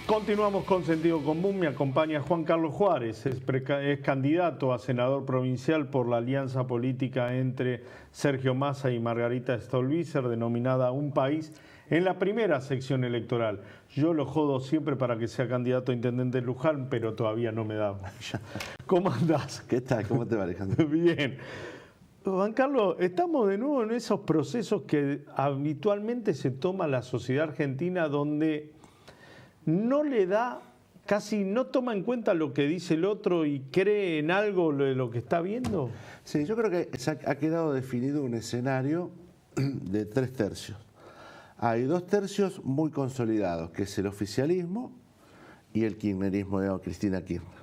Continuamos con Sentido Común. Me acompaña Juan Carlos Juárez, es candidato a senador provincial por la alianza política entre Sergio Massa y Margarita Stolbizer, denominada Un País, en la primera sección electoral. Yo lo jodo siempre para que sea candidato a intendente de Luján, pero todavía no me da mucha. ¿Cómo andás? ¿Qué tal? ¿Cómo te va, Alejandro? Bien. Juan Carlos, estamos de nuevo en esos procesos que habitualmente se toma la sociedad argentina, donde no le da, casi no toma en cuenta lo que dice el otro y cree en algo de lo que está viendo. Sí, yo creo que ha quedado definido un escenario de 3 tercios. Hay 2 tercios muy consolidados, que es el oficialismo y el kirchnerismo de Cristina Kirchner,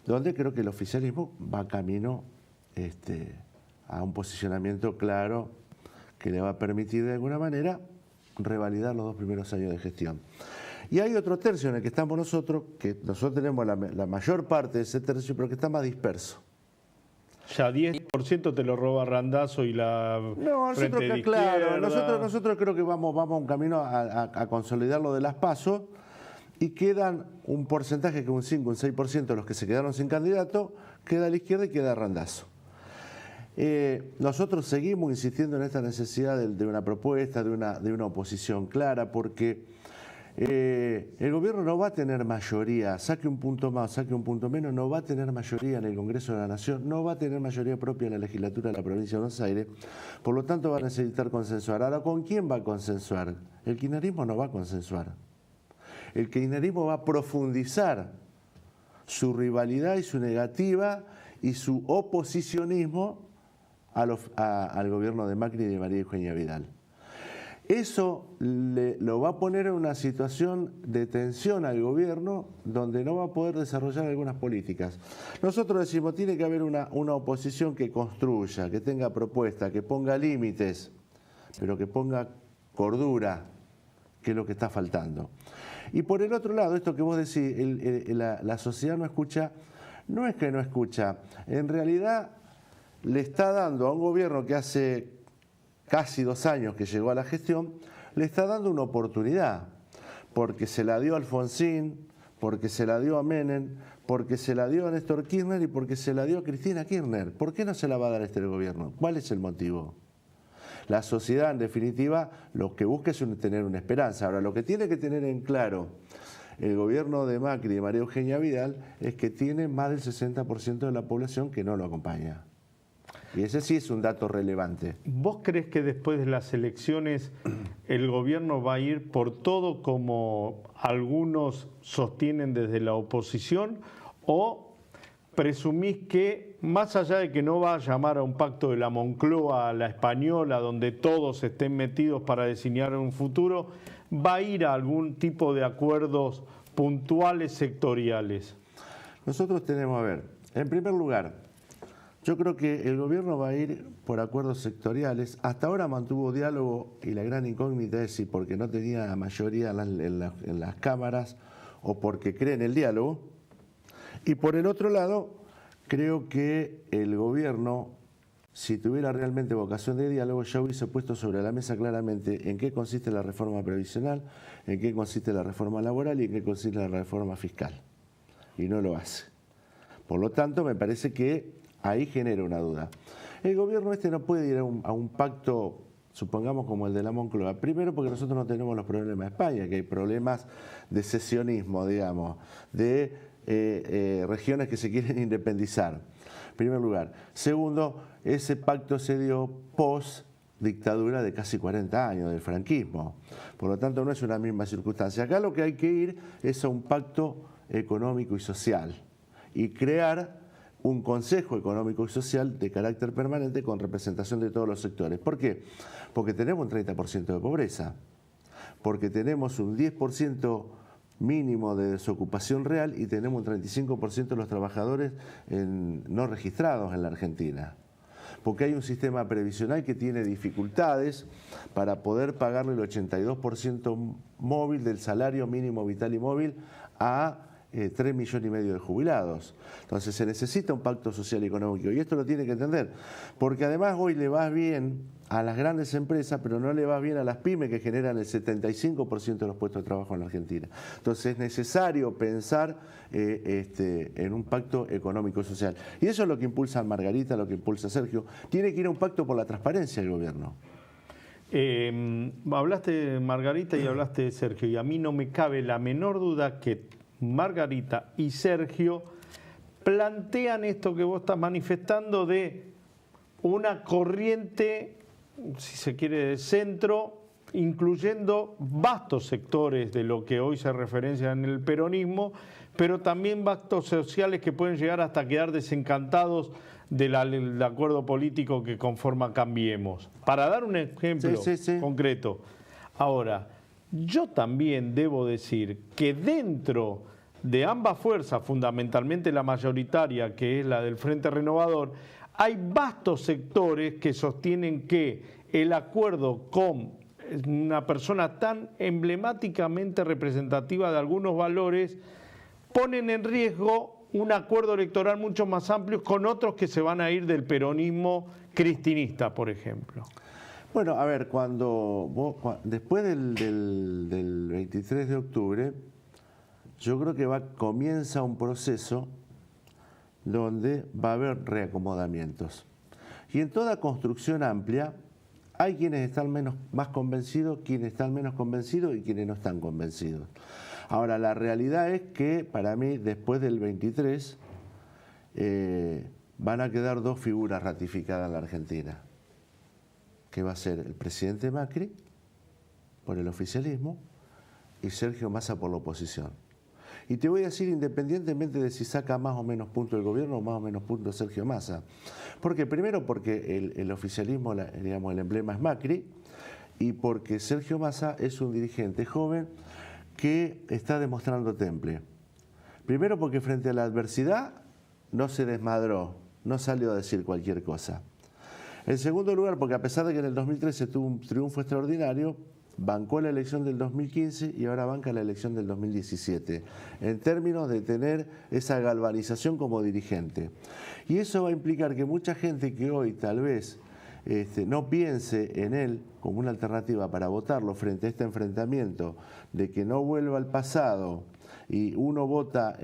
donde creo que el oficialismo va camino a un posicionamiento claro que le va a permitir de alguna manera revalidar los 2 primeros años de gestión. Y hay otro tercio en el que estamos nosotros, que nosotros tenemos la mayor parte de ese tercio, pero que está más disperso. Ya 10% te lo roba Randazzo y la Frente de claro, Izquierda. nosotros creo que vamos a un camino a consolidar lo de las PASO, y quedan un porcentaje que un 5, un 6% de los que se quedaron sin candidato, queda a la izquierda y queda Randazzo. Nosotros seguimos insistiendo en esta necesidad de una propuesta, de una oposición clara, porque el gobierno no va a tener mayoría, saque un punto más, saque un punto menos, no va a tener mayoría en el Congreso de la Nación, no va a tener mayoría propia en la legislatura de la provincia de Buenos Aires, por lo tanto va a necesitar consensuar. Ahora, ¿con quién va a consensuar? El kirchnerismo no va a consensuar. El kirchnerismo va a profundizar su rivalidad y su negativa y su oposicionismo al gobierno de Macri y de María Eugenia Vidal. Eso lo va a poner en una situación de tensión al gobierno, donde no va a poder desarrollar algunas políticas. Nosotros decimos, tiene que haber una oposición que construya, que tenga propuesta, que ponga límites, pero que ponga cordura, que es lo que está faltando. Y por el otro lado, esto que vos decís, la sociedad no escucha, no es que no escucha, en realidad le está dando a un gobierno que hace casi 2 años que llegó a la gestión, le está dando una oportunidad, porque se la dio a Alfonsín, porque se la dio a Menem, porque se la dio a Néstor Kirchner y porque se la dio a Cristina Kirchner. ¿Por qué no se la va a dar a este gobierno? ¿Cuál es el motivo? La sociedad, en definitiva, lo que busca es tener una esperanza. Ahora, lo que tiene que tener en claro el gobierno de Macri y de María Eugenia Vidal es que tiene más del 60% de la población que no lo acompaña. Y ese sí es un dato relevante. ¿Vos crees que después de las elecciones el gobierno va a ir por todo como algunos sostienen desde la oposición? ¿O presumís que, más allá de que no va a llamar a un pacto de la Moncloa, a la española, donde todos estén metidos para diseñar un futuro, va a ir a algún tipo de acuerdos puntuales sectoriales? Nosotros tenemos, a ver, en primer lugar, yo creo que el gobierno va a ir por acuerdos sectoriales. Hasta ahora mantuvo diálogo y la gran incógnita es si porque no tenía mayoría en las cámaras o porque cree en el diálogo. Y por el otro lado, creo que el gobierno, si tuviera realmente vocación de diálogo, ya hubiese puesto sobre la mesa claramente en qué consiste la reforma previsional, en qué consiste la reforma laboral y en qué consiste la reforma fiscal. Y no lo hace. Por lo tanto, me parece que ahí genera una duda. El gobierno no puede ir a un pacto, supongamos como el de la Moncloa. Primero porque nosotros no tenemos los problemas de España, que hay problemas de secesionismo, digamos, de regiones que se quieren independizar, en primer lugar. Segundo, ese pacto se dio post dictadura de casi 40 años del franquismo. Por lo tanto, no es una misma circunstancia. Acá lo que hay que ir es a un pacto económico y social y crear un Consejo Económico y Social de carácter permanente con representación de todos los sectores. ¿Por qué? Porque tenemos un 30% de pobreza, porque tenemos un 10% mínimo de desocupación real y tenemos un 35% de los trabajadores no registrados en la Argentina. Porque hay un sistema previsional que tiene dificultades para poder pagarle el 82% móvil del salario mínimo vital y móvil a 3,5 millones de jubilados. Entonces se necesita un pacto social y económico, y esto lo tiene que entender, porque además hoy le va bien a las grandes empresas, pero no le va bien a las pymes, que generan el 75% de los puestos de trabajo en la Argentina. Entonces es necesario pensar en un pacto económico y social. Y eso es lo que impulsa a Margarita, lo que impulsa a Sergio. Tiene que ir a un pacto por la transparencia del gobierno. Hablaste de Margarita y hablaste de Sergio, y a mí no me cabe la menor duda que Margarita y Sergio plantean esto que vos estás manifestando de una corriente, si se quiere, de centro, incluyendo vastos sectores de lo que hoy se referencia en el peronismo, pero también vastos sociales que pueden llegar hasta quedar desencantados del acuerdo político que conforma Cambiemos. Para dar un ejemplo concreto. Ahora, yo también debo decir que dentro de ambas fuerzas, fundamentalmente la mayoritaria, que es la del Frente Renovador, hay vastos sectores que sostienen que el acuerdo con una persona tan emblemáticamente representativa de algunos valores ponen en riesgo un acuerdo electoral mucho más amplio con otros que se van a ir del peronismo cristinista, por ejemplo. Bueno, a ver, después del 23 de octubre, yo creo que comienza un proceso donde va a haber reacomodamientos. Y en toda construcción amplia hay quienes están más convencidos, quienes están menos convencidos y quienes no están convencidos. Ahora, la realidad es que para mí, después del 23, van a quedar dos figuras ratificadas en la Argentina, que va a ser el presidente Macri por el oficialismo y Sergio Massa por la oposición. Y te voy a decir, independientemente de si saca más o menos puntos el gobierno o más o menos puntos Sergio Massa. Porque primero porque el oficialismo, digamos, el emblema es Macri, y porque Sergio Massa es un dirigente joven que está demostrando temple. Primero porque frente a la adversidad no se desmadró, no salió a decir cualquier cosa. En segundo lugar, porque a pesar de que en el 2013 tuvo un triunfo extraordinario, bancó la elección del 2015 y ahora banca la elección del 2017, en términos de tener esa galvanización como dirigente. Y eso va a implicar que mucha gente que hoy tal vez no piense en él como una alternativa para votarlo frente a este enfrentamiento de que no vuelva al pasado y uno vota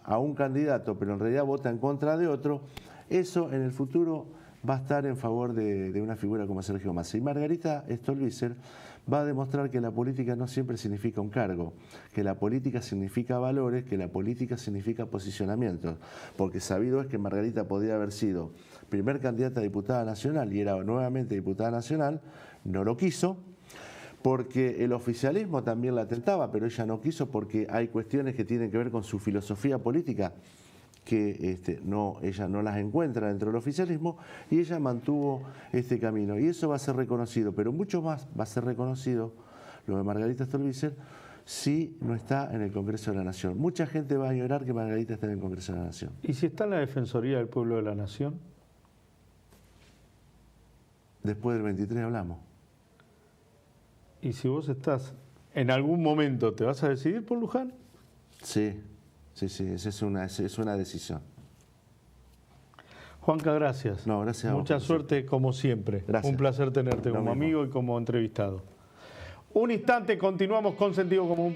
a un candidato pero en realidad vota en contra de otro, eso en el futuro va a estar en favor de una figura como Sergio Massa. Y Margarita Stolbizer va a demostrar que la política no siempre significa un cargo, que la política significa valores, que la política significa posicionamientos, porque sabido es que Margarita podría haber sido primer candidata a diputada nacional y era nuevamente diputada nacional, no lo quiso, porque el oficialismo también la tentaba, pero ella no quiso porque hay cuestiones que tienen que ver con su filosofía política, que ella no las encuentra dentro del oficialismo, y ella mantuvo este camino. Y eso va a ser reconocido, pero mucho más va a ser reconocido lo de Margarita Stolbizer si no está en el Congreso de la Nación. Mucha gente va a ignorar que Margarita está en el Congreso de la Nación. ¿Y si está en la Defensoría del Pueblo de la Nación? Después del 23 hablamos. ¿Y si vos estás en algún momento, te vas a decidir por Luján? Sí. Sí, esa es una decisión. Juanca, gracias. No, gracias a vos. Mucha suerte como siempre. Gracias. Un placer tenerte como amigo y como entrevistado. Un instante, continuamos con Sentido Común.